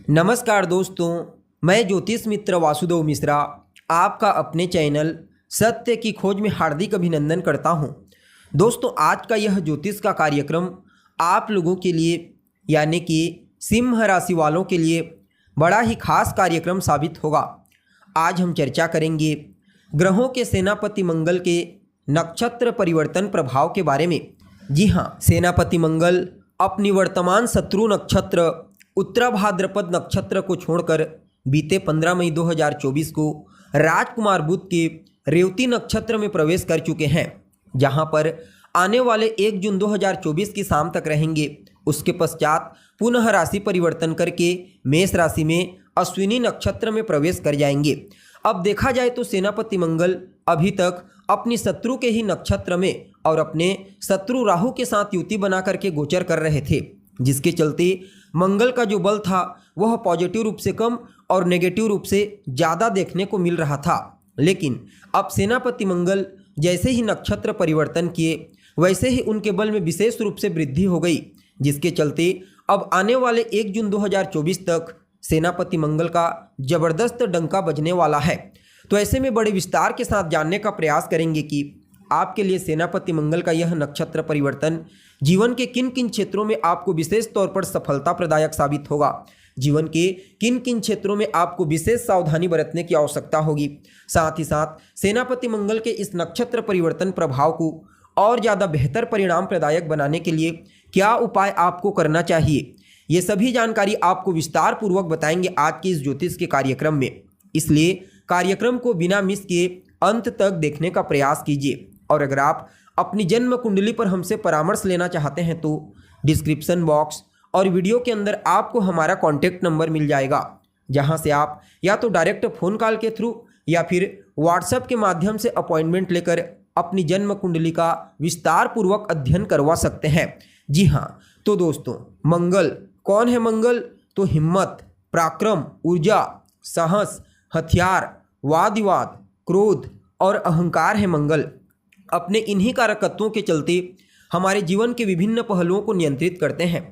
नमस्कार दोस्तों, मैं ज्योतिष मित्र वासुदेव मिश्रा आपका अपने चैनल सत्य की खोज में हार्दिक अभिनंदन करता हूं। दोस्तों, आज का यह ज्योतिष का कार्यक्रम आप लोगों के लिए यानी कि सिंह राशि वालों के लिए बड़ा ही खास कार्यक्रम साबित होगा। आज हम चर्चा करेंगे ग्रहों के सेनापति मंगल के नक्षत्र परिवर्तन प्रभाव के बारे में। जी हाँ, सेनापति मंगल अपनी वर्तमान शत्रु नक्षत्र उत्तरा भाद्रपद नक्षत्र को छोड़कर बीते 15 मई 2024 को राजकुमार बुध के रेवती नक्षत्र में प्रवेश कर चुके हैं, जहां पर आने वाले 1 जून 2024 की शाम तक रहेंगे। उसके पश्चात पुनः राशि परिवर्तन करके मेष राशि में अश्विनी नक्षत्र में प्रवेश कर जाएंगे। अब देखा जाए तो सेनापति मंगल अभी तक अपनी शत्रु के ही नक्षत्र में और अपने शत्रु राहु के साथ युति बना करके गोचर कर रहे थे, जिसके चलते मंगल का जो बल था वह पॉजिटिव रूप से कम और नेगेटिव रूप से ज़्यादा देखने को मिल रहा था। लेकिन अब सेनापति मंगल जैसे ही नक्षत्र परिवर्तन किए वैसे ही उनके बल में विशेष रूप से वृद्धि हो गई, जिसके चलते अब आने वाले 1 जून 2024 तक सेनापति मंगल का जबरदस्त डंका बजने वाला है। तो ऐसे में बड़े विस्तार के साथ जानने का प्रयास करेंगे कि आपके लिए सेनापति मंगल का यह नक्षत्र परिवर्तन जीवन के किन किन क्षेत्रों में आपको विशेष तौर पर सफलता प्रदायक साबित होगा, जीवन के किन किन क्षेत्रों में आपको विशेष सावधानी बरतने की आवश्यकता होगी। साथ ही साथ सेनापति मंगल के इस नक्षत्र परिवर्तन प्रभाव को और ज़्यादा बेहतर परिणाम प्रदायक बनाने के लिए क्या उपाय आपको करना चाहिए, ये सभी जानकारी आपको विस्तार पूर्वक बताएंगे आज के इस ज्योतिष के कार्यक्रम में। इसलिए कार्यक्रम को बिना मिस किए अंत तक देखने का प्रयास कीजिए। और अगर आप अपनी जन्म कुंडली पर हमसे परामर्श लेना चाहते हैं तो डिस्क्रिप्शन बॉक्स और वीडियो के अंदर आपको हमारा कॉन्टैक्ट नंबर मिल जाएगा, जहां से आप या तो डायरेक्ट फ़ोन कॉल के थ्रू या फिर व्हाट्सएप के माध्यम से अपॉइंटमेंट लेकर अपनी जन्म कुंडली का विस्तार पूर्वक अध्ययन करवा सकते हैं। जी हाँ, तो दोस्तों, मंगल कौन है? मंगल तो हिम्मत, पराक्रम, ऊर्जा, साहस, हथियार, वाद विवाद, क्रोध और अहंकार है मंगल। अपने इन्हीं कारकत्वों के चलते हमारे जीवन के विभिन्न पहलुओं को नियंत्रित करते हैं।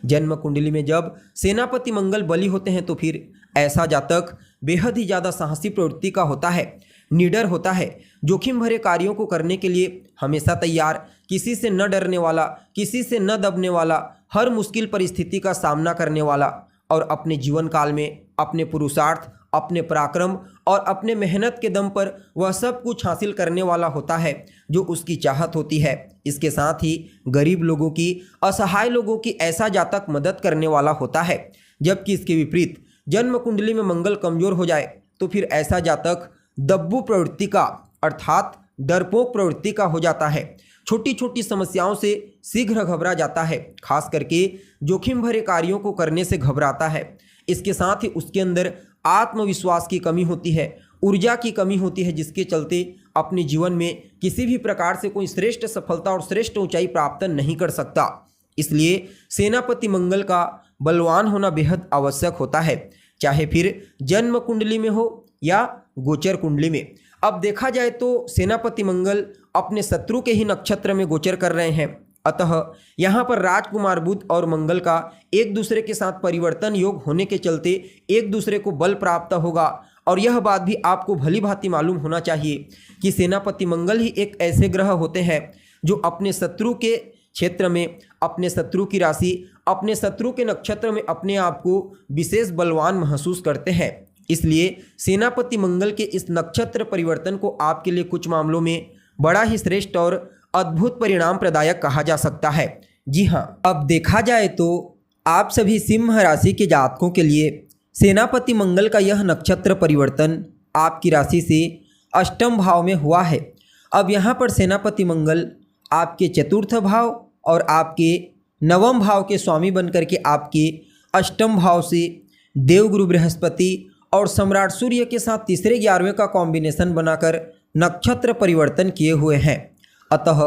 जन्म कुंडली में जब सेनापति मंगल बली होते हैं तो फिर ऐसा जातक बेहद ही ज़्यादा साहसी प्रवृत्ति का होता है, निडर होता है, जोखिम भरे कार्यों को करने के लिए हमेशा तैयार, किसी से न डरने वाला, किसी से न दबने वाला, हर मुश्किल परिस्थिति का सामना करने वाला और अपने जीवन काल में अपने पुरुषार्थ, अपने पराक्रम और अपने मेहनत के दम पर वह सब कुछ हासिल करने वाला होता है जो उसकी चाहत होती है। इसके साथ ही गरीब लोगों की, असहाय लोगों की ऐसा जातक मदद करने वाला होता है। जबकि इसके विपरीत जन्म कुंडली में मंगल कमजोर हो जाए तो फिर ऐसा जातक दब्बू प्रवृत्ति का अर्थात डरपोक प्रवृत्ति का हो जाता है। छोटी छोटी समस्याओं से शीघ्र घबरा जाता है, खास करके जोखिम भरे कार्यों को करने से घबराता है। इसके साथ ही उसके अंदर आत्मविश्वास की कमी होती है, ऊर्जा की कमी होती है, जिसके चलते अपने जीवन में किसी भी प्रकार से कोई श्रेष्ठ सफलता और श्रेष्ठ ऊंचाई प्राप्त नहीं कर सकता। इसलिए सेनापति मंगल का बलवान होना बेहद आवश्यक होता है, चाहे फिर जन्म कुंडली में हो या गोचर कुंडली में। अब देखा जाए तो सेनापति मंगल अपने शत्रु के ही नक्षत्र में गोचर कर रहे हैं, अतः यहाँ पर राजकुमार बुध और मंगल का एक दूसरे के साथ परिवर्तन योग होने के चलते एक दूसरे को बल प्राप्त होगा। और यह बात भी आपको भली भांति मालूम होना चाहिए कि सेनापति मंगल ही एक ऐसे ग्रह होते हैं जो अपने शत्रु के क्षेत्र में, अपने शत्रु की राशि, अपने शत्रु के नक्षत्र में अपने आप को विशेष बलवान महसूस करते हैं। इसलिए सेनापति मंगल के इस नक्षत्र परिवर्तन को आपके लिए कुछ मामलों में बड़ा ही श्रेष्ठ और अद्भुत परिणाम प्रदायक कहा जा सकता है। जी हाँ, अब देखा जाए तो आप सभी सिंह राशि के जातकों के लिए सेनापति मंगल का यह नक्षत्र परिवर्तन आपकी राशि से अष्टम भाव में हुआ है। अब यहाँ पर सेनापति मंगल आपके चतुर्थ भाव और आपके नवम भाव के स्वामी बनकर के आपके अष्टम भाव से देवगुरु बृहस्पति और सम्राट सूर्य के साथ तीसरे 11वें का कॉम्बिनेशन बनाकर नक्षत्र परिवर्तन किए हुए हैं। अतः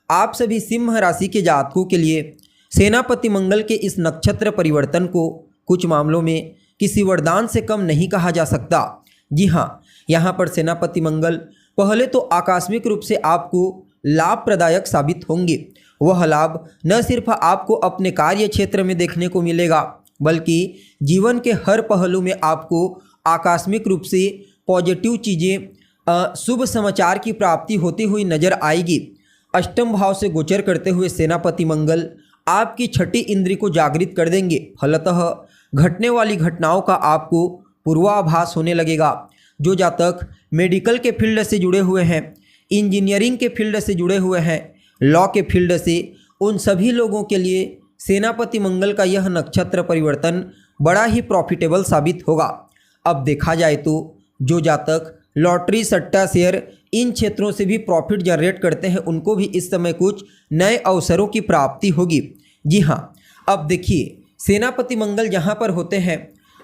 आप सभी सिंह राशि के जातकों के लिए सेनापति मंगल के इस नक्षत्र परिवर्तन को कुछ मामलों में किसी वरदान से कम नहीं कहा जा सकता। जी हाँ, यहाँ पर सेनापति मंगल पहले तो आकस्मिक रूप से आपको लाभ प्रदायक साबित होंगे। वह लाभ न सिर्फ आपको अपने कार्य क्षेत्र में देखने को मिलेगा, बल्कि जीवन के हर पहलू में आपको आकस्मिक रूप से पॉजिटिव चीज़ें, शुभ समाचार की प्राप्ति होती हुई नजर आएगी। अष्टम भाव से गोचर करते हुए सेनापति मंगल आपकी छठी इंद्री को जागृत कर देंगे। फलतः घटने वाली घटनाओं का आपको पूर्वाभास होने लगेगा। जो जातक मेडिकल के फील्ड से जुड़े हुए हैं, इंजीनियरिंग के फील्ड से जुड़े हुए हैं, लॉ के फील्ड से, उन सभी लोगों के लिए सेनापति मंगल का यह नक्षत्र परिवर्तन बड़ा ही प्रॉफिटेबल साबित होगा। अब देखा जाए तो जो जातक लॉटरी, सट्टा, शेयर इन क्षेत्रों से भी प्रॉफिट जनरेट करते हैं, उनको भी इस समय कुछ नए अवसरों की प्राप्ति होगी। जी हाँ, अब देखिए सेनापति मंगल जहाँ पर होते हैं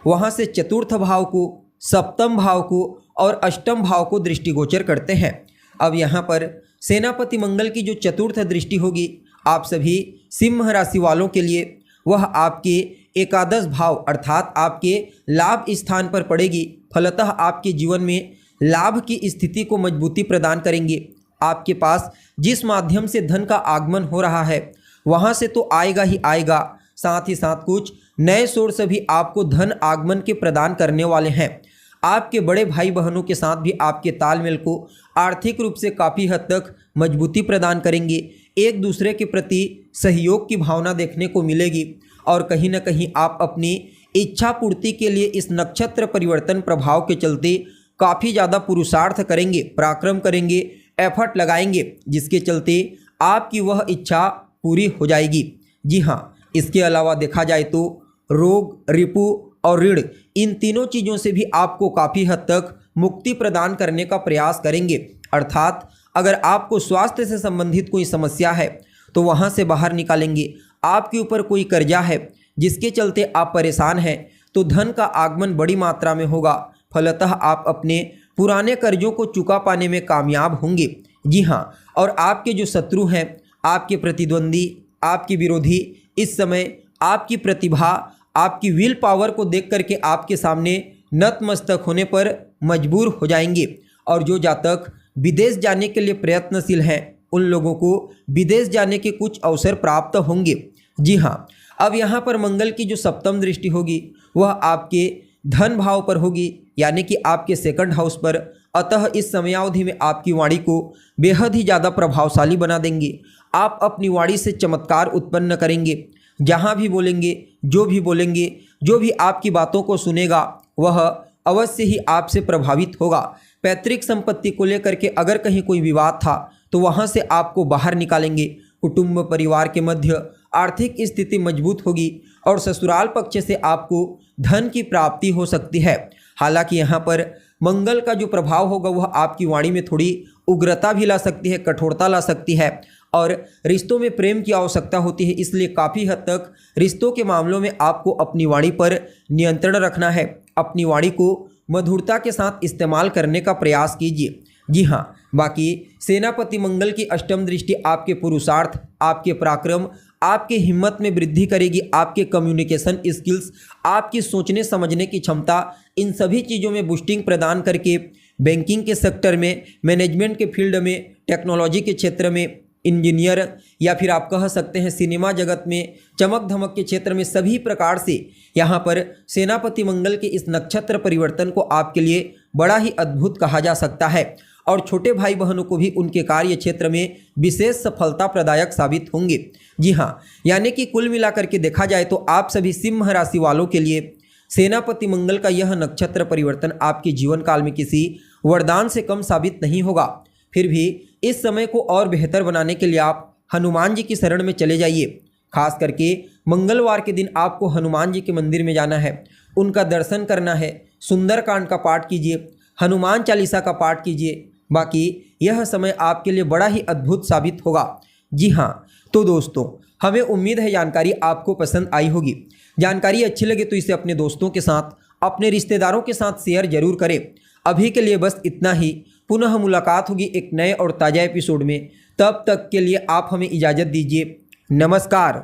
वहाँ से चतुर्थ भाव को, सप्तम भाव को और अष्टम भाव को दृष्टिगोचर करते हैं। अब यहाँ पर सेनापति मंगल की जो चतुर्थ दृष्टि होगी आप सभी सिंह राशि वालों के लिए, वह आपके एकादश भाव अर्थात आपके लाभ स्थान पर पड़ेगी। फलतः आपके जीवन में लाभ की स्थिति को मजबूती प्रदान करेंगे। आपके पास जिस माध्यम से धन का आगमन हो रहा है वहाँ से तो आएगा ही आएगा, साथ ही साथ कुछ नए सोर्स भी आपको धन आगमन के प्रदान करने वाले हैं। आपके बड़े भाई बहनों के साथ भी आपके तालमेल को आर्थिक रूप से काफ़ी हद तक मजबूती प्रदान करेंगे। एक दूसरे के प्रति सहयोग की भावना देखने को मिलेगी और कहीं ना कहीं आप अपनी इच्छा पूर्ति के लिए इस नक्षत्र परिवर्तन प्रभाव के चलते काफ़ी ज़्यादा पुरुषार्थ करेंगे, पराक्रम करेंगे, एफर्ट लगाएंगे, जिसके चलते आपकी वह इच्छा पूरी हो जाएगी। जी हाँ, इसके अलावा देखा जाए तो रोग, रिपु और ऋण इन तीनों चीज़ों से भी आपको काफ़ी हद तक मुक्ति प्रदान करने का प्रयास करेंगे। अर्थात अगर आपको स्वास्थ्य से संबंधित कोई समस्या है तो वहाँ से बाहर निकालेंगे। आपके ऊपर कोई कर्जा है जिसके चलते आप परेशान हैं तो धन का आगमन बड़ी मात्रा में होगा। फलतः आप अपने पुराने कर्जों को चुका पाने में कामयाब होंगे। जी हाँ, और आपके जो शत्रु हैं, आपके प्रतिद्वंदी, आपके विरोधी इस समय आपकी प्रतिभा, आपकी विल पावर को देख करके आपके सामने नतमस्तक होने पर मजबूर हो जाएंगे। और जो जातक विदेश जाने के लिए प्रयत्नशील हैं उन लोगों को विदेश जाने के कुछ अवसर प्राप्त होंगे। जी हाँ, अब यहाँ पर मंगल की जो सप्तम दृष्टि होगी वह आपके धन भाव पर होगी, यानी कि आपके सेकंड हाउस पर। अतः इस समयावधि में आपकी वाणी को बेहद ही ज़्यादा प्रभावशाली बना देंगे। आप अपनी वाणी से चमत्कार उत्पन्न करेंगे। जहाँ भी बोलेंगे, जो भी बोलेंगे, जो भी आपकी बातों को सुनेगा वह अवश्य ही आपसे प्रभावित होगा। पैतृक संपत्ति को लेकर के अगर कहीं कोई विवाद था तो वहाँ से आपको बाहर निकालेंगे। कुटुंब परिवार के मध्य आर्थिक स्थिति मजबूत होगी और ससुराल पक्ष से आपको धन की प्राप्ति हो सकती है। हालांकि यहाँ पर मंगल का जो प्रभाव होगा वह आपकी वाणी में थोड़ी उग्रता भी ला सकती है, कठोरता ला सकती है और रिश्तों में प्रेम की आवश्यकता होती है। इसलिए काफ़ी हद तक रिश्तों के मामलों में आपको अपनी वाणी पर नियंत्रण रखना है। अपनी वाणी को मधुरता के साथ इस्तेमाल करने का प्रयास कीजिए। जी हाँ, बाकी सेनापति मंगल की अष्टम दृष्टि आपके पुरुषार्थ, आपके पराक्रम, आपके हिम्मत में वृद्धि करेगी। आपके कम्युनिकेशन स्किल्स, आपकी सोचने समझने की क्षमता, इन सभी चीज़ों में बूस्टिंग प्रदान करके बैंकिंग के सेक्टर में, मैनेजमेंट के फील्ड में, टेक्नोलॉजी के क्षेत्र में, इंजीनियर या फिर आप कह सकते हैं सिनेमा जगत में, चमक धमक के क्षेत्र में, सभी प्रकार से यहाँ पर सेनापति मंगल के इस नक्षत्र परिवर्तन को आपके लिए बड़ा ही अद्भुत कहा जा सकता है। और छोटे भाई बहनों को भी उनके कार्य क्षेत्र में विशेष सफलता प्रदायक साबित होंगे। जी हाँ, यानी कि कुल मिलाकर के देखा जाए तो आप सभी सिंह राशि वालों के लिए सेनापति मंगल का यह नक्षत्र परिवर्तन आपके जीवन काल में किसी वरदान से कम साबित नहीं होगा। फिर भी इस समय को और बेहतर बनाने के लिए आप हनुमान जी की शरण में चले जाइए। खास करके मंगलवार के दिन आपको हनुमान जी के मंदिर में जाना है, उनका दर्शन करना है, सुंदरकांड का पाठ कीजिए, हनुमान चालीसा का पाठ कीजिए। बाकी यह समय आपके लिए बड़ा ही अद्भुत साबित होगा। जी हाँ, तो दोस्तों हमें उम्मीद है जानकारी आपको पसंद आई होगी। जानकारी अच्छी लगे तो इसे अपने दोस्तों के साथ, अपने रिश्तेदारों के साथ शेयर जरूर करें। अभी के लिए बस इतना ही। पुनः मुलाकात होगी एक नए और ताज़ा एपिसोड में। तब तक के लिए आप हमें इजाज़त दीजिए। नमस्कार।